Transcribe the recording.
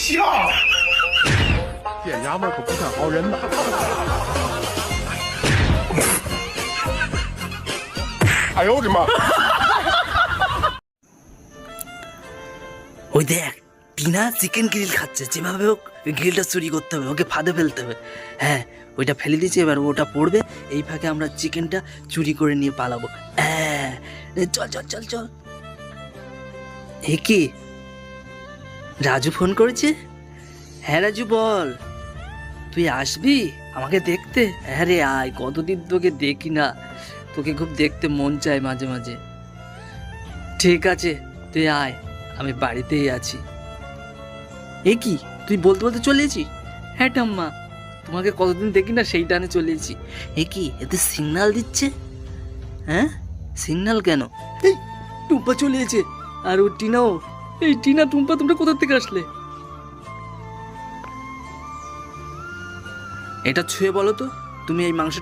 笑。这娘们儿可不算好人呐。哎呦我的妈！ ওই দেখ Tina chicken grill খাচ্ছে, যেভাবে হোক ওই গ্রিলটা চুরি করতে হবে, ওকে ফাঁদে ফেলতে হবে। হ্যাঁ ওইটা ফেলে দিয়েছে, এবার ওটা পড়বে, এই ফাঁকে আমরা চিকেনটা চুরি করে নিয়ে পালাবো। হ্যাঁ চল চল চল চল। এ কি রাজু ফোন করেছে? হ্যাঁ রাজু বল, তুই আসবি আমাকে দেখতে? হ্যাঁ রে আয়, কতদিন তোকে দেখি না, তোকে খুব দেখতে মন চায় মাঝে মাঝে। ঠিক আছে তুই আয়, আমি বাড়িতেই আছি। এ কি তুই বলতে বলতে চলে এসেছিস? হ্যাঁ ঠাম্মা, তোমাকে কতদিন দেখি না, সেই টানে চলে এসেছি। এ কি এতে সিগন্যাল দিচ্ছে? হ্যাঁ সিগন্যাল কেন? এই টুম্পা চলে এসেছে, আর ও টিনাও। এই টিনা টুম্পা তোমরা কোথা থেকে আসলে? এটা ছুঁয়ে বলো তো, তুমি এই মাংসটা